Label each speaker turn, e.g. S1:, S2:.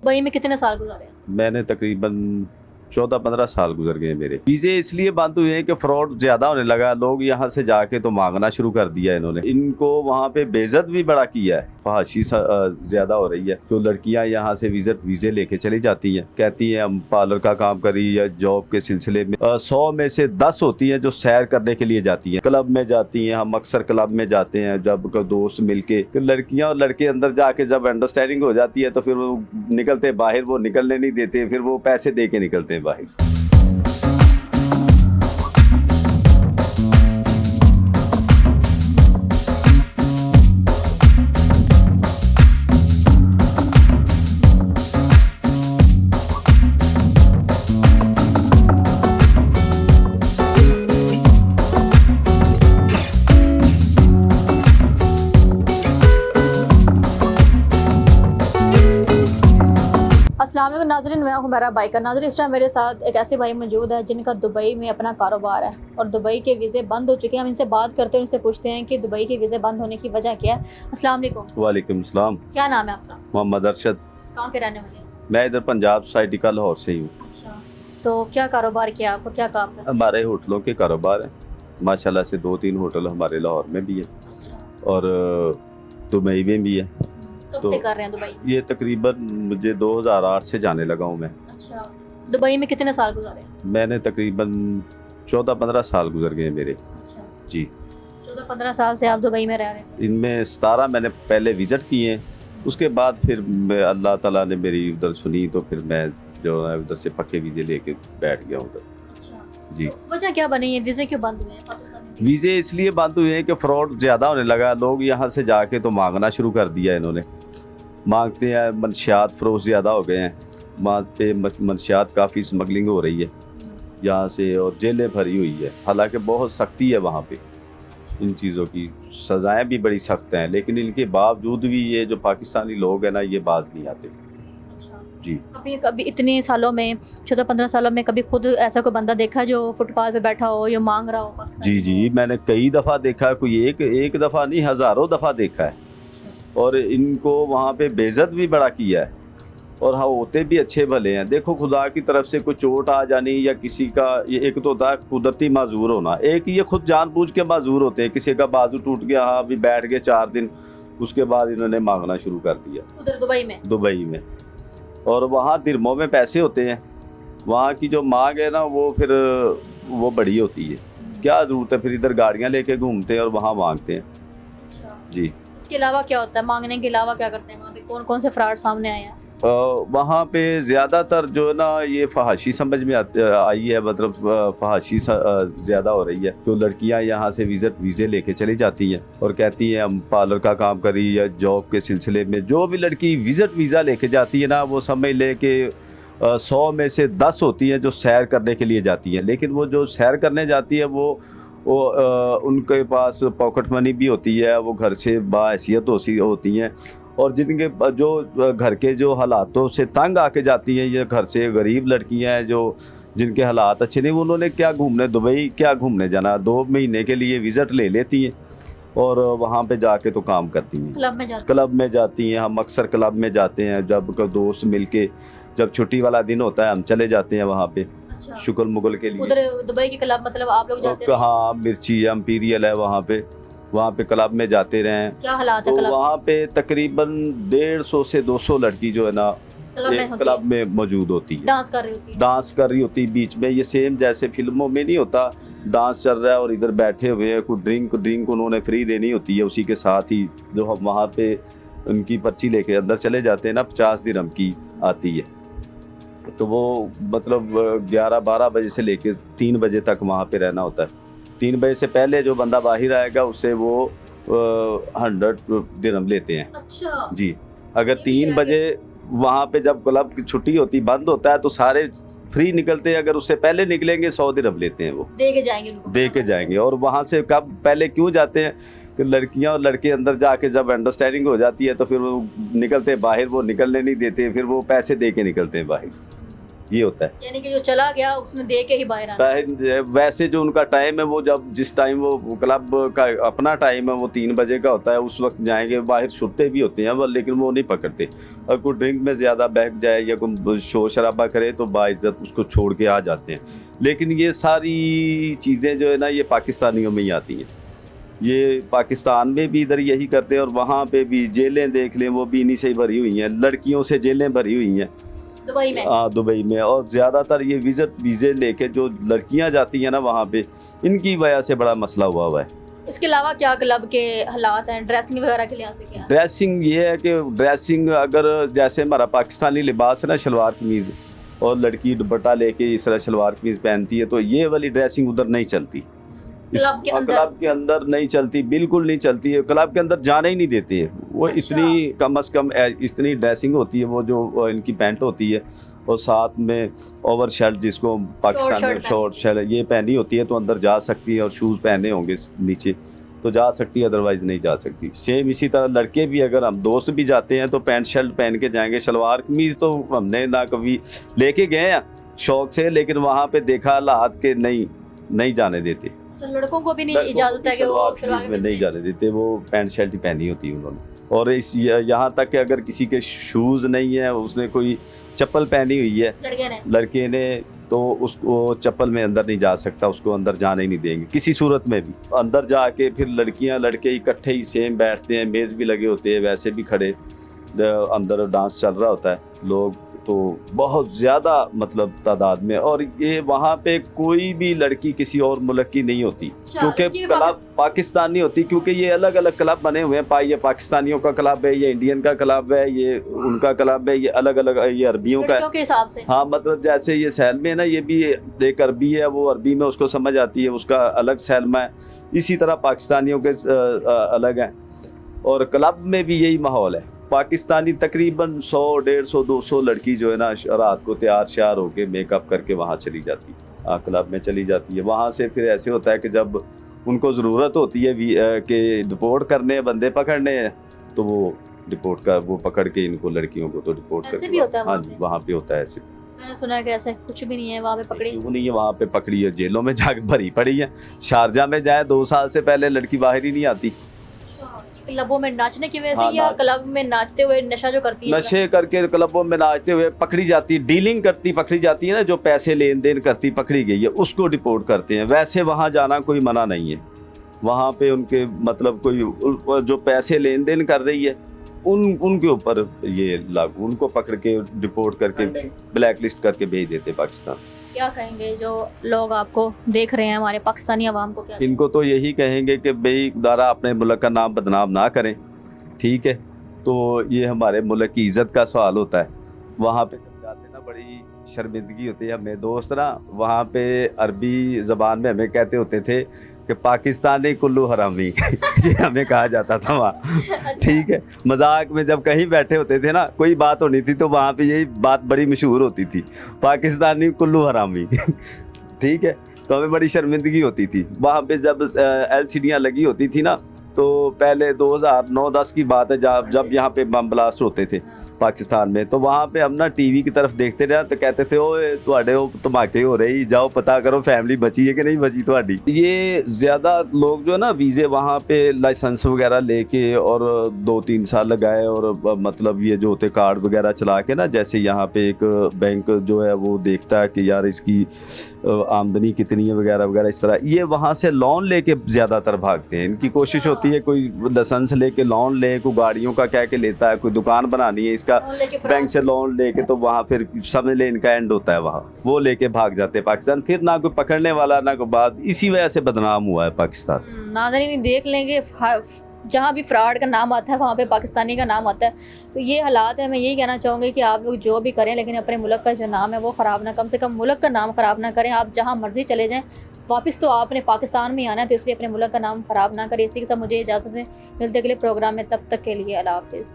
S1: Dubai में कितने साल गुजारे हैं?
S2: मैंने तकरीबन 14-15 साल गुजर गए मेरे। चीज़ें इसलिए बंद हुई हैं कि फ्रॉड ज़्यादा होने लगा। लोग यहाँ से जाके तो मांगना शुरू कर दिया इन्होंने। इनको वहाँ पे बेइज्जत भी बड़ा किया है। फहाशी ज़्यादा हो रही है। तो लड़कियाँ यहाँ से वीज़े लेके चली जाती हैं, कहती हैं हम पार्लर का काम करी या जॉब के सिलसिले में। 100 में से 10 होती हैं जो सैर करने के लिए जाती हैं, क्लब में जाती हैं। हम अक्सर क्लब में जाते हैं जब दोस्त मिलके। लड़कियाँ और लड़के अंदर जाके जब अंडरस्टैंडिंग हो जाती है तो फिर वो निकलते बाहर, वो निकलने नहीं देते, फिर वो पैसे दे के निकलते हैं बाहर।
S1: अस्सलाम वालेकुम नाज़रीन, मैं हूं मेरा भाई का। नाज़रीन, इस टाइम मेरे साथ एक ऐसे भाई मौजूद है जिनका दुबई में अपना कारोबार है और दुबई के वीज़े बंद हो चुके हैं। हम इनसे बात करते हैं, उनसे पूछते हैं कि दुबई के वीज़े बंद होने की वजह क्या है। अस्सलाम वालेकुम।
S2: वालेकुम सलाम।
S1: क्या नाम है आपका?
S2: मोहम्मद अरशद।
S1: कहाँ के रहने वाले हैं?
S2: मैं इधर पंजाब सोसाइटी का लाहौर से ही हूँ।
S1: अच्छा, तो क्या कारोबार किया आपको, क्या काम करते हैं?
S2: हमारे होटलों के कारोबार है माशाल्लाह से। 2-3 होटल हमारे लाहौर में भी है
S1: अच्छा,
S2: और दुबई में भी है।
S1: कब
S2: तो
S1: से कर रहे हैं दुबई?
S2: ये तकरीबन मुझे 2008 से जाने लगा हूँ मैं।
S1: अच्छा, दुबई में कितने साल गुजारे हैं?
S2: मैंने तकरीबन 14-15 साल गुजर गए मेरे।
S1: अच्छा,
S2: जी।
S1: 14-15 साल से आप दुबई में रह रहे हैं।
S2: इनमें 17 मैंने पहले विज़िट किए हैं। उसके बाद फिर अल्लाह ताला ने मेरी उधर सुनी तो फिर मैं जो है उधर से पक्के वीज़े लेके बैठ गया उधर।
S1: अच्छा,
S2: जी।
S1: तो वजह क्या बनी है, वीज़े क्यों बंद हुए हैं पाकिस्तान में?
S2: वीज़े इसलिए बंद हुए हैं कि फ्रॉड ज़्यादा होने लगा। लोग यहाँ से जाके तो मांगना शुरू कर दिया इन्होंने। मांगते हैं, मनशियात फ़रोज़ ज़्यादा हो गए हैं। वहाँ पे मनशियात काफ़ी स्मगलिंग हो रही है यहाँ से और जेलें भरी हुई है। हालांकि बहुत सख्ती है वहाँ पे, इन चीज़ों की सज़ाएँ भी बड़ी सख्त हैं, लेकिन इनके बावजूद भी ये जो पाकिस्तानी लोग हैं ना, ये बाज नहीं आते।
S1: अच्छा,
S2: जी।
S1: कभी कभी इतने सालों में, 14-15 सालों में कभी खुद ऐसा कोई बंदा देखा जो फुटपाथ पे बैठा हो या मांग रहा हो पाकिस्तानी
S2: जी जी, मैंने कई दफ़ा देखा है। कोई एक दफ़ा नहीं, हज़ारों दफ़ा देखा है। और इनको वहाँ पे बेइज्जत भी बड़ा किया है। और हाँ, होते भी अच्छे भले हैं। देखो, खुदा की तरफ से कोई चोट आ जानी या किसी का, ये एक तो होता है कुदरती माजूर होना, एक ये खुद जानबूझ के माजूर होते हैं। किसी का बाजू टूट गया, हाँ अभी बैठ गए 4 दिन, उसके बाद इन्होंने मांगना शुरू कर दिया
S1: उधर दुबई में।
S2: दुबई में। और वहाँ दिरहमों में पैसे होते हैं। वहाँ की जो मांग है ना, वो फिर वो बड़ी होती है। क्या ज़रूरत है फिर इधर गाड़ियाँ लेके घूमते हैं और वहाँ मांगते हैं।
S1: अच्छा,
S2: जी।
S1: इसके अलावा क्या होता है, मांगने के अलावा क्या करते हैं वहाँ पे, कौन कौन से फ्रॉड सामने आए हैं?
S2: वहाँ पे ज़्यादातर जो है ना, ये फहाशी समझ में आई है। मतलब फहाशी ज़्यादा हो रही है। तो लड़कियाँ यहाँ से वीज़े लेके चली जाती हैं और कहती हैं हम पार्लर का काम करी या जॉब के सिलसिले में। जो भी लड़की वीज़ा लेके जाती है ना, वो समझ ले कि 100 में से 10 होती हैं जो सैर करने के लिए जाती हैं। लेकिन वो जो सैर करने जाती है वो उनके पास पॉकेट मनी भी होती है, वो घर से बाहैसियत होती हैं। और जिनके जो घर के जो हालातों से तंग आके जाती हैं, ये घर से गरीब लड़कियां हैं जो जिनके हालात अच्छे नहीं, उन्होंने क्या घूमने, दुबई क्या घूमने जाना, 2 महीने के लिए विज़िट ले लेती हैं और वहाँ पे जाके तो काम करती हैं। क्लब में जाती हैं। हम अक्सर क्लब में जाते हैं जब दोस्त मिलके, जब छुट्टी वाला दिन होता है हम चले जाते हैं वहाँ पे।
S1: अच्छा,
S2: शुक्र मुगल के लिए।
S1: उधर दुबई के क्लब मतलब आप लोग जाते हैं?
S2: हाँ, मिर्ची इंपीरियल है वहाँ पे क्लब में जाते रहे हैं।
S1: क्या हालात है
S2: तो
S1: क्लब?
S2: वहाँ पे तकरीबन 150 से 200 लड़की जो है ना, एक क्लब में मौजूद होती है।
S1: डांस कर रही होती है
S2: बीच में। ये सेम जैसे फिल्मों में नहीं होता, डांस चल रहा है और इधर बैठे हुए हैं, कुछ ड्रिंक उन्होंने फ्री देनी होती है। उसी के साथ ही जो हम वहाँ पे उनकी पर्ची लेके अंदर चले जाते हैं ना, 50 दिरहम की आती है। तो वो मतलब 11-12 बजे से लेके 3 बजे तक वहाँ पे रहना होता है। 3 बजे से पहले जो बंदा बाहर आएगा उससे वो 100 दिरहम लेते हैं।
S1: अच्छा
S2: जी। अगर 3 बजे वहाँ पे जब क्लब की छुट्टी होती, बंद होता है, तो सारे फ्री निकलते हैं। अगर उससे पहले निकलेंगे 100 दिरहम लेते हैं, वो
S1: दे के जाएंगे।
S2: और वहाँ से कब पहले क्यों जाते हैं कि लड़कियां और लड़के अंदर जाके जब अंडरस्टैंडिंग हो जाती है तो फिर वो निकलते हैं बाहर, वो निकलने नहीं देते, फिर वो पैसे दे के निकलते हैं बाहर। ये होता है।
S1: यानी कि जो चला गया उसने दे के ही बाहर आना।
S2: वैसे जो उनका टाइम है वो जब जिस टाइम वो क्लब का अपना टाइम है वो 3 बजे का होता है, उस वक्त जाएंगे, बाहर छुट्टे भी होते हैं वो, लेकिन वो नहीं पकड़ते। और कोई ड्रिंक में ज़्यादा बहक जाए या कोई शोर शराबा करे तो बाइज्जत उसको छोड़ के आ जाते हैं। लेकिन ये सारी चीज़ें जो है ना ये पाकिस्तानियों में ही आती हैं। ये पाकिस्तान में भी इधर यही करते हैं और वहाँ पे भी जेलें देख लें वो भी इन्हीं से ही भरी हुई हैं, लड़कियों से जेलें भरी हुई हैं
S1: दुबई में।
S2: हाँ दुबई में। और ज़्यादातर ये वीज़े लेके जो लड़कियां जाती हैं ना वहाँ पे, इनकी वजह से बड़ा मसला हुआ है।
S1: इसके अलावा क्या क्लब के हालात हैं, ड्रेसिंग वगैरह के लिहाज से क्या है?
S2: ड्रेसिंग ये है कि ड्रेसिंग अगर जैसे हमारा पाकिस्तानी लिबास है ना, शलवार कमीज़, और लड़की दुपट्टा लेके इस तरह शलवार कमीज़ पहनती है, तो ये वाली ड्रेसिंग उधर नहीं चलती।
S1: क्लब के
S2: अंदर नहीं चलती, बिल्कुल नहीं चलती है। क्लब के अंदर जाने ही नहीं देते है वो।
S1: अच्छा।
S2: इतनी कम से कम इतनी ड्रेसिंग होती है वो, जो इनकी पैंट होती है और साथ में ओवर शर्ट, जिसको पाकिस्तान में शॉर्ट शर्ट ये पहनी होती है, तो अंदर जा सकती है, और शूज़ पहने होंगे नीचे तो जा सकती है, अदरवाइज़ नहीं जा सकती। सेम इसी तरह लड़के भी, अगर हम दोस्त भी जाते हैं तो पैंट शर्ट पहन के जाएंगे। शलवार कमीज़ तो हमने ना कभी लेके गए हैं शौक से, लेकिन वहाँ पे देखा हालात के नहीं जाने देते।
S1: तो लड़कों को भी नहीं इजाजत है कि वो
S2: शलवार में नहीं जाने देते, वो पैंट शर्ट ही पहनी होती है उन्होंने। और इस यहाँ तक कि अगर किसी के शूज़ नहीं है, उसने कोई चप्पल पहनी हुई है लड़के ने, तो उसको चप्पल में अंदर नहीं जा सकता, उसको अंदर जाने ही नहीं देंगे किसी सूरत में भी। अंदर जाके फिर लड़कियां लड़के इकट्ठे ही सेम बैठते हैं, मेज़ भी लगे होते हैं, वैसे भी खड़े अंदर डांस चल रहा होता है, लोग तो बहुत ज़्यादा मतलब तादाद में। और ये वहाँ पे कोई भी लड़की किसी और मुल्क की नहीं होती, क्योंकि क्लब पाकिस्तानी होती, क्योंकि ये अलग अलग क्लब बने हुए हैं। ये पाकिस्तानियों का क्लब है, ये इंडियन का क्लब है, ये उनका क्लब है, ये अलग अलग, ये अरबियों का
S1: के हिसाब से।
S2: हाँ, मतलब जैसे ये सैलमे है ना, ये भी एक अरबी है, वो अरबी में उसको समझ आती है, उसका अलग सैलमा है। इसी तरह पाकिस्तानियों के अलग हैं। और क्लब में भी यही माहौल है। पाकिस्तानी तकरीबन 100, 150, 200 लड़की जो है ना रात को तैयार श्यार होके मेकअप करके वहाँ चली जाती है, क्लब में चली जाती है। वहाँ से फिर ऐसे होता है कि जब उनको ज़रूरत होती है कि डिपोर्ट करने, बंदे पकड़ने हैं, तो वो पकड़ के इनको लड़कियों को तो डिपोर्ट करके, हाँ जी वहाँ पे होता है ऐसे।
S1: मैंने सुना है कि ऐसे कुछ भी नहीं है वहाँ पे पकड़ी।
S2: क्यों नहीं है वहाँ पे पकड़ी है, जेलों में जाके भरी पड़ी है। शारजा में जाए 2 साल से पहले लड़की बाहर ही नहीं आती।
S1: क्लबों में नाचने की वजह से या क्लब में नाचते हुए नशा जो करती है,
S2: नशे करके क्लबों में नाचते हुए पकड़ी जाती, डीलिंग करती पकड़ी जाती है ना, जो पैसे लेन देन करती पकड़ी गई है उसको डिपोर्ट करते हैं। वैसे वहाँ जाना कोई मना नहीं है, वहाँ पे उनके मतलब कोई जो पैसे लेन देन कर रही है उनके ऊपर ये लागू, उनको पकड़ के डिपोर्ट करके ब्लैक लिस्ट करके भेज देते पाकिस्तान।
S1: क्या कहेंगे जो लोग आपको देख रहे हैं, हमारे पाकिस्तानी अवाम को क्या?
S2: इनको तो यही कहेंगे कि भाई खुदा अपने मुल्क का नाम बदनाम ना करें, ठीक है? तो ये हमारे मुल्क की इज़्ज़त का सवाल होता है। वहाँ पे जब जाते ना बड़ी शर्मिंदगी होती है। हमें दोस्त ना वहाँ पे अरबी ज़बान में हमें कहते होते थे कि पाकिस्तानी कुल्लू हरामी ये हमें कहा जाता था वहाँ, ठीक है? मजाक में जब कहीं बैठे होते थे ना, कोई बात होनी थी तो वहाँ पे यही बात बड़ी मशहूर होती थी, पाकिस्तानी कुल्लू हरामी ठीक है? तो हमें बड़ी शर्मिंदगी होती थी। वहाँ पे जब LCDयाँ लगी होती थी ना, तो पहले 2009-10 की बात है, जब यहाँ पे बम ब्लास्ट होते थे पाकिस्तान में, तो वहाँ पे हम ना टीवी की तरफ देखते रहे तो कहते थे ओए तुहाडे धमाके हो रहे, जाओ पता करो फैमिली बची है कि नहीं बची ਤੁਹਾਡੀ। ये ज़्यादा लोग जो है ना वीज़े वहाँ पे लाइसेंस वगैरह लेके और 2-3 साल लगाए, और मतलब ये जो होते कार्ड वगैरह चला के ना, जैसे यहाँ पे एक बैंक जो है वो देखता है कि यार इसकी आमदनी कितनी है वगैरह वगैरह, इस तरह ये वहाँ से लोन लेके ज़्यादातर भागते हैं। इनकी कोशिश होती है कोई लाइसेंस लेके लोन ले, कोई गाड़ियों का कह के लेता है, कोई दुकान बनानी है इसका बैंक से लोन लेके, तो वहाँ फिर समझ ले इनका एंड होता है वहाँ, वो लेके भाग जाते हैं पाकिस्तान। फिर ना कोई पकड़ने वाला ना कोई बात, इसी वजह से बदनाम हुआ है पाकिस्तान।
S1: नाज़रीन देख लेंगे, जहाँ भी फ्रॉड का नाम आता है वहाँ पे पाकिस्तानी का नाम आता है। तो ये हालात है। मैं यही कहना चाहूँगी कि आप लोग जो भी करें, लेकिन अपने मुल्क का जो नाम है वो ख़राब ना, कम से कम मुल्क का नाम ख़राब ना करें। आप जहाँ मर्ज़ी चले जाएँ, वापस तो आपने पाकिस्तान में आना है, तो इसलिए अपने मुल्क का नाम ख़राब ना करें। इसी के साथ मुझे इजाज़त दें, मिलते अगले प्रोग्राम में, तब तक के लिए अल्लाह हाफ़िज़।